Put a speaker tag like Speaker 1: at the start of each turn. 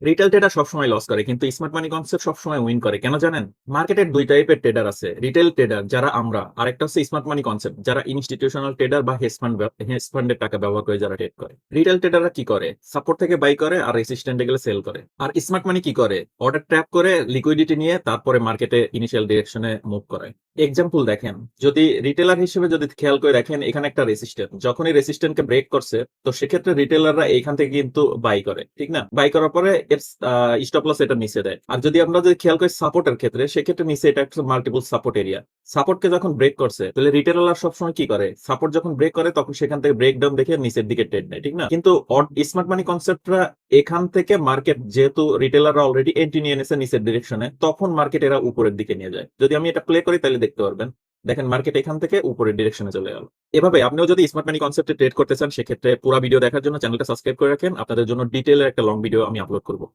Speaker 1: Retail tedder সবসময় loss করে কিন্তু স্মার্ট মানি কনসেপ্ট সবসময় উইন করে কেন জানেন? মার্কেটের দুই টাইপের ট্রেডার আছে, রিটেল ট্রেডার যারা আমরা, আরেকটা হচ্ছে স্মার্ট মানি কনসেপ্ট যারা ইনস্টিটিউশনাল ট্রেডার বা হেজ ফান্ডের টাকা ব্যবহার করে যারা ট্রেড করে। রিটেল ট্রেডাররা কি করে? সাপোর্ট থেকে বাই করে আর রেসিস্ট্যান্টে গেলে সেল করে। আর স্মার্ট মানি কি করে? অর্ডার ট্র্যাপ করে লিকুইডিটি নিয়ে তারপরে মার্কেটে ইনিশিয়াল ডিরেকশনে মুভ করে। এক্সাম্পল দেখেন, যদি রিটেলার হিসেবে যদি খেয়াল করে দেখেন, এখানে একটা রেসিস্ট্যান্ট, যখনই রেসিস্ট্যান্টকে ব্রেক করছে তো সেক্ষেত্রে রিটেলাররা এইখান থেকে কিন্তু বাই করে, ঠিক না? বাই করার পরে এর স্টপ লস এটা নিচে দেয়। আর যদি আমরা যদি খেয়াল করি সাপোর্টের ক্ষেত্রে, সেক্ষেত্রে নিচে এটা একটা মাল্টিপল সাপোর্ট এরিয়া। সাপোর্টকে যখন ব্রেক করছে তাহলে রিটেলার সবসময় কি করে? সাপোর্ট যখন ব্রেক করে তখন সেখান থেকে ব্রেক ডাউন দেখে নিচের দিকে ট্রেড নেয়, ঠিক না? কিন্তু স্মার্ট মানি কনসেপ্টরা এখান থেকে মার্কেট, যেহেতু রিটেলাররা অলরেডি এন্ট্রি নিয়ে নিয়েছে নিচের ডিরেকশনে, তখন মার্কেট এরা উপরের দিকে নিয়ে যায়। যদি আমি এটা প্লে করি তাহলে দেখতে পারবেন, দেখেন মার্কেট এখান থেকে উপরের ডিরেকশনে চলে গেল। এভাবে আপনিও যদি স্মার্ট মানি কনসেপ্টে ট্রেড করতে চান সেক্ষেত্রে পুরো ভিডিও দেখার জন্য চ্যানেলটা সাবস্ক্রাইব করে রাখেন। আপনাদের জন্য ডিটেইলের একটা লং ভিডিও আমি আপলোড করব।